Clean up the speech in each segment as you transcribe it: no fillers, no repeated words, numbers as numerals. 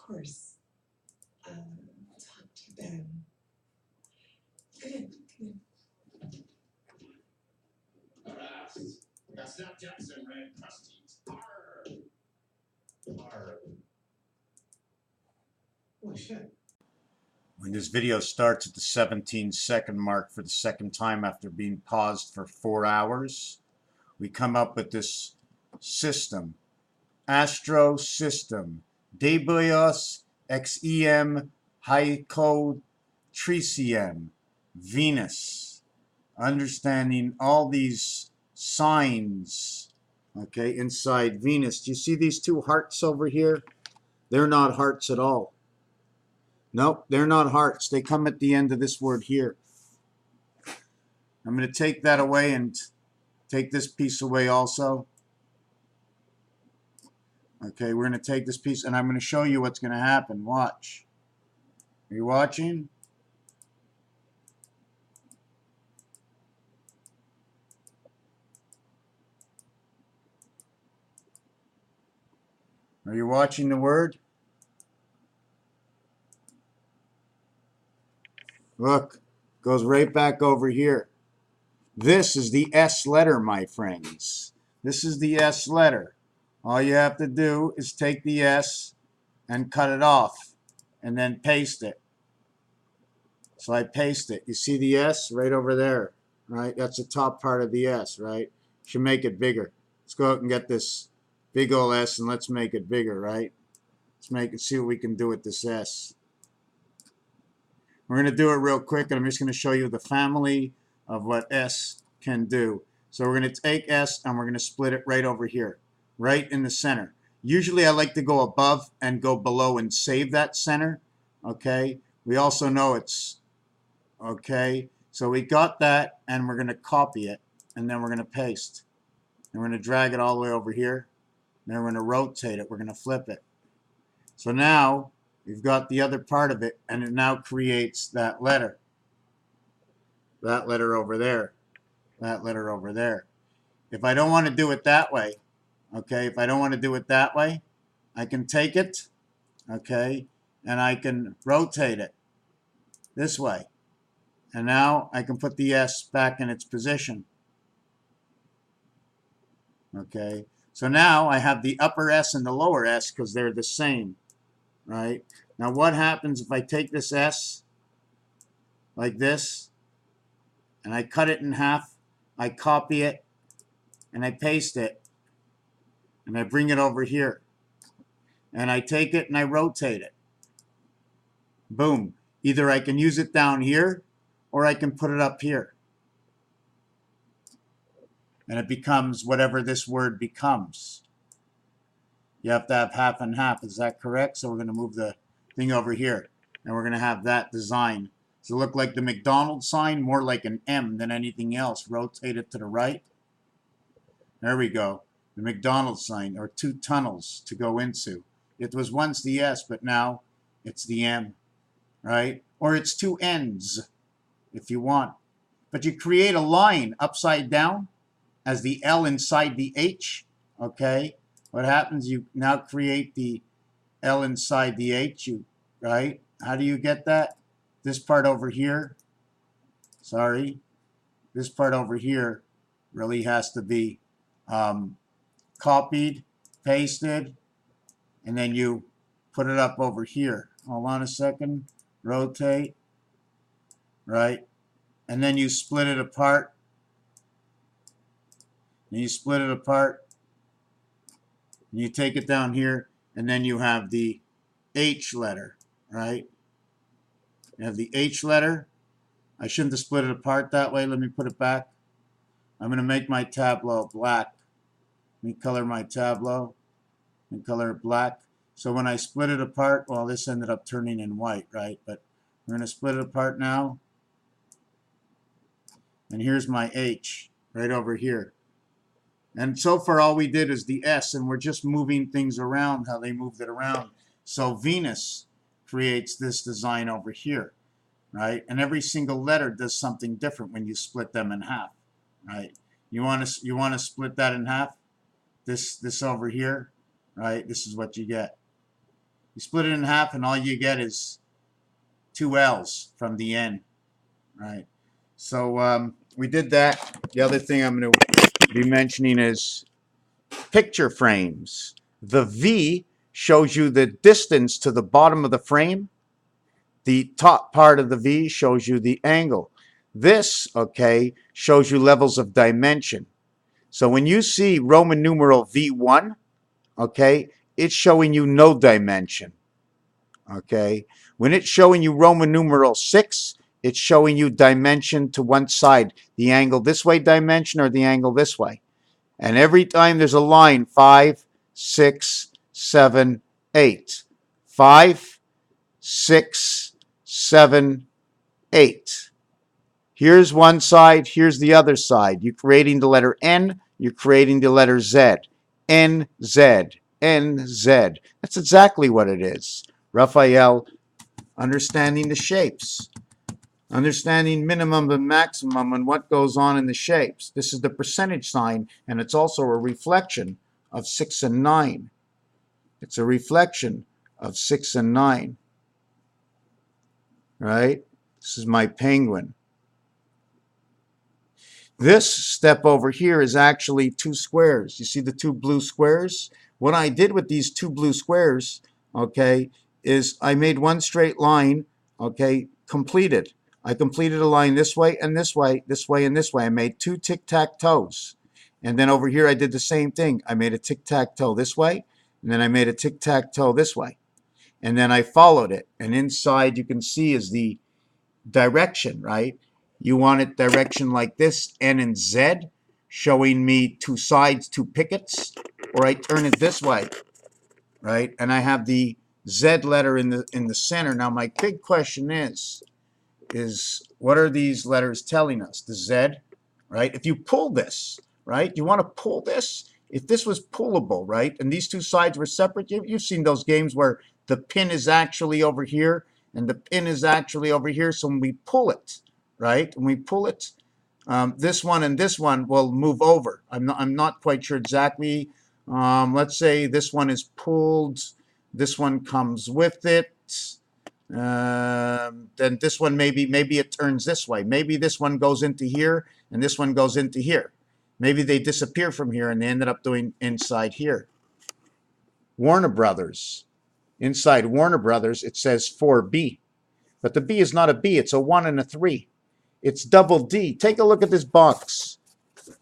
course, talk to them. Come in, come in. That's not Jackson, red crusties. Arr. Holy shit. When this video starts at the 17-second mark for the second time after being paused for 4 hours, we come up with this system. Astro system. Debios XEM Hycotricium. Venus. Understanding all these signs, okay, inside Venus. Do you see these two hearts over here? They're not hearts at all. Nope, they're not hearts. They come at the end of this word here. I'm going to take that away and take this piece away also. Okay, we're going to take this piece and I'm going to show you what's going to happen. Watch. Are you watching? Are you watching the word? Look, goes right back over here. This is the S letter, my friends. This is the S letter. All you have to do is take the S and cut it off and then paste it. So I paste it. You see the S right over there, right? That's the top part of the S, right? Should make it bigger. Let's go out and get this big old S and let's make it bigger, right? Let's make it, see what we can do with this S. We're going to do it real quick, and I'm just going to show you the family of what S can do. So we're going to take S, and we're going to split it right over here, right in the center. Usually I like to go above and go below and save that center, okay? We also know it's, okay? So we got that, and we're going to copy it, and then we're going to paste. And we're going to drag it all the way over here. Then we're going to rotate it. We're going to flip it. So now we've got the other part of it, and it now creates that letter. That letter over there. That letter over there. If I don't want to do it that way, okay, if I don't want to do it that way, I can take it, okay, and I can rotate it this way. And now I can put the S back in its position. Okay, so now I have the upper S and the lower S because they're the same. Right? Now what happens if I take this S like this and I cut it in half, I copy it and I paste it and I bring it over here and I take it and I rotate it. Boom. Either I can use it down here or I can put it up here. And it becomes whatever this word becomes. You have to have half and half. Is that correct? So we're going to move the thing over here. And we're going to have that design. So look like the McDonald's sign, more like an M than anything else. Rotate it to the right. There we go. The McDonald's sign, or two tunnels to go into. It was once the S, but now it's the M, right? Or it's two N's, if you want. But you create a line upside down as the L inside the H, okay? What happens, you now create the L inside the H, right? How do you get that? This part over here, sorry, this part over here really has to be copied, pasted, and then you put it up over here. Hold on a second, rotate, right? And then you split it apart. And you split it apart. And you take it down here, and then you have the H letter, right? You have the H letter. I shouldn't have split it apart that way. Let me put it back. I'm going to make my tableau black. Let me color my tableau and color it black. So when I split it apart, well, this ended up turning in white, right? But we're going to split it apart now. And here's my H right over here. And so far all we did is the S, and we're just moving things around, how they moved it around. So Venus creates this design over here, right? And every single letter does something different when you split them in half, right? You want to split that in half, this over here, right? This is what you get. You split it in half, and all you get is two L's from the N, right? So we did that. The other thing I'm going to be mentioning is picture frames. The V shows you the distance to the bottom of the frame. The top part of the V shows you the angle. This, okay, shows you levels of dimension. So when you see Roman numeral V1, okay, it's showing you no dimension. Okay, when it's showing you Roman numeral 6, it's showing you dimension to one side, the angle this way dimension or the angle this way. And every time there's a line, 5, 6, 7, 8. 5, 6, 7, 8. Here's one side, here's the other side. You're creating the letter N, you're creating the letter Z. N, Z, N, Z. That's exactly what it is. Raphael, understanding the shapes. Understanding minimum and maximum and what goes on in the shapes. This is the percentage sign, and it's also a reflection of 6 and 9. It's a reflection of 6 and 9. Right? This is my penguin. This step over here is actually two squares. You see the two blue squares? What I did with these two blue squares, okay, is I made one straight line, okay, completed. I completed a line this way and this way, this way and this way. I made two tic-tac-toes. And then over here I did the same thing. I made a tic-tac-toe this way, and then I made a tic-tac-toe this way. And then I followed it. And inside you can see is the direction, right? You want it direction like this, N and Z, showing me two sides, two pickets, or I turn it this way, right? And I have the Z letter in the center. Now my big question is what are these letters telling us? The Z, right? If you pull this, right? You want to pull this? If this was pullable, right? And these two sides were separate, you've seen those games where the pin is actually over here and the pin is actually over here. So when we pull it, right? When we pull it, this one and this one will move over. I'm not quite sure exactly. Let's say this one is pulled. This one comes with it. Then this one maybe it turns this way. Maybe this one goes into here and this one goes into here. Maybe they disappear from here and they ended up doing inside here. Warner Brothers. Inside Warner Brothers, it says 4B. But the B is not a B. It's a 1 and a 3. It's double D. Take a look at this box. You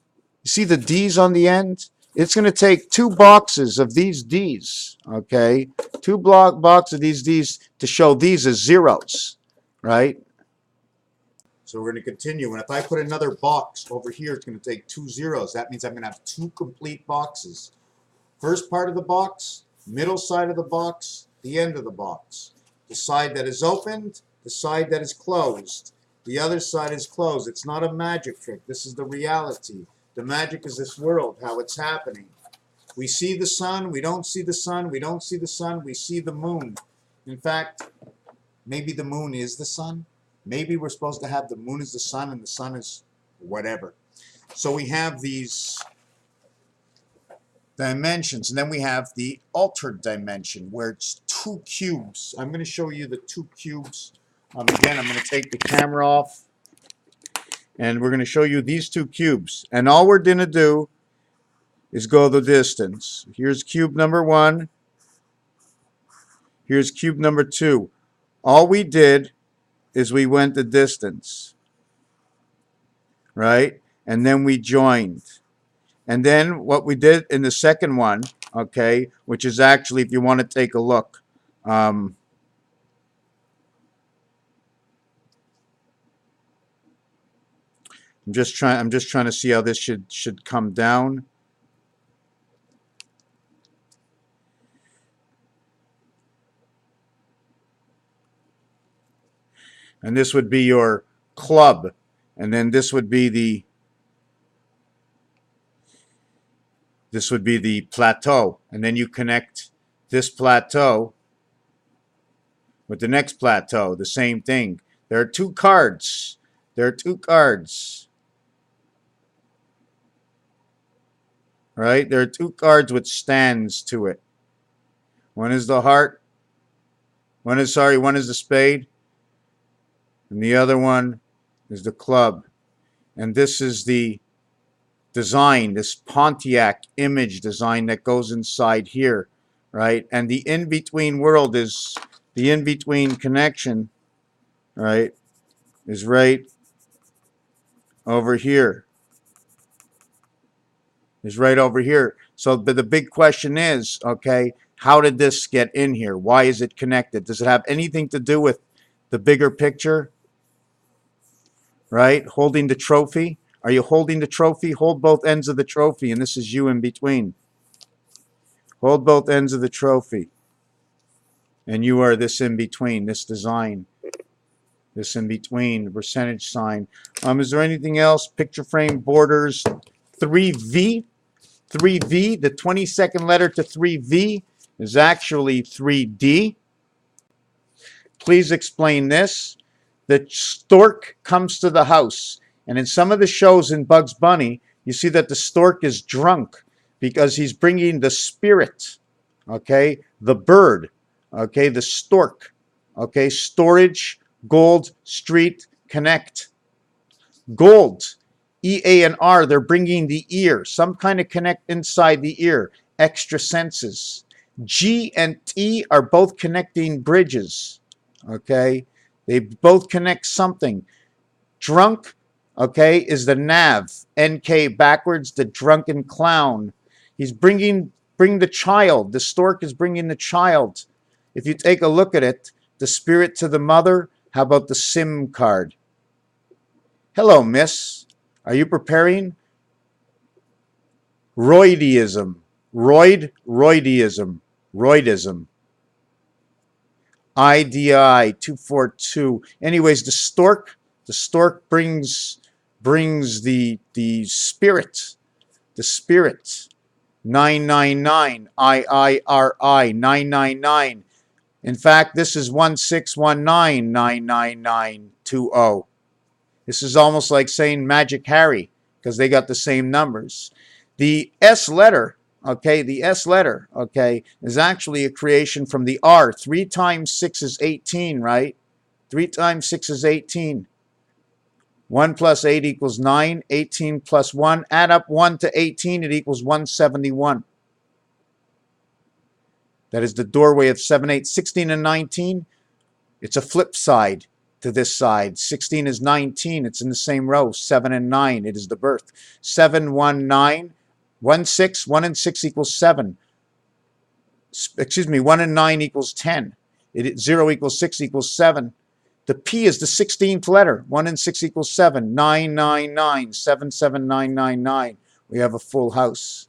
see the D's on the end? It's going to take two boxes of these D's, okay? Two boxes of these D's to show these as zeros, right? So we're going to continue. And if I put another box over here, it's going to take two zeros. That means I'm going to have two complete boxes. First part of the box, middle side of the box, the end of the box. The side that is opened, the side that is closed. The other side is closed. It's not a magic trick. This is the reality. The magic is this world, how it's happening. We see the sun. We don't see the sun. We don't see the sun. We see the moon. In fact, maybe the moon is the sun. Maybe we're supposed to have the moon as the sun and the sun is whatever. So we have these dimensions, and then we have the altered dimension where it's two cubes. I'm going to show you the two cubes. Again, I'm going to take the camera off, and we're going to show you these two cubes. And all we're going to do is go the distance. Here's cube number 1. Here's cube number 2. All we did is we went the distance, right? And then we joined. And then what we did in the second one, okay, which is actually, if you want to take a look, I'm just trying to see how this should come down. And this would be your club, and then this would be the plateau, and then you connect this plateau with the next plateau, the same thing. There are two cards. There are two cards. Right? There are two cards with stands to it. One is the heart, One is the spade, and the other one is the club. And this is the design, this Pontiac image design that goes inside here, right? And the in-between world is, the in-between connection, right, is right over here. Is right over here. So, but the big question is, okay, how did this get in here? Why is it connected? Does it have anything to do with the bigger picture? Right? Holding the trophy. Are you holding the trophy? Hold both ends of the trophy, and this is you in between. Hold both ends of the trophy. And you are this in between, this design. This in between, the percentage sign. Is there anything else? Picture frame, borders, 3V. 3V, the 22nd letter to 3V is actually 3D. Please explain this. The stork comes to the house, and in some of the shows in Bugs Bunny, you see that the stork is drunk because he's bringing the spirit, okay, the bird, okay, the stork, okay, storage, gold, street, connect. Gold, EA and R, they're bringing the ear, some kind of connect inside the ear, extra senses. G and T are both connecting bridges, okay? They both connect something. Drunk, okay, is the nav. NK backwards, the drunken clown. He's bring the child. The stork is bringing the child. If you take a look at it, the spirit to the mother, how about the SIM card? Hello, miss. Are you preparing? Roidism. Roidism. Roidism. IDI 242. Anyways, the stork brings the spirit. The spirit. 999. IIRI 999. In fact, this is 161999920. This is almost like saying Magic Harry because they got the same numbers. The S letter, okay, is actually a creation from the R. 3 times 6 is 18, right? 3 times 6 is 18. 1 plus 8 equals 9. 18 plus 1. Add up 1 to 18, it equals 171. That is the doorway of 7, 8. 16 and 19, it's a flip side to this side. 16 is 19. It's in the same row. 7 and 9. It is the birth. 7, 1, 9. 1, 6. 1 and 6 equals 7. Excuse me. 1 and 9 equals 10. 0 equals 6 equals 7. The P is the 16th letter. 1 and 6 equals 7. 9, 9, 9. 7, 7, 9, 9, 9. We have a full house.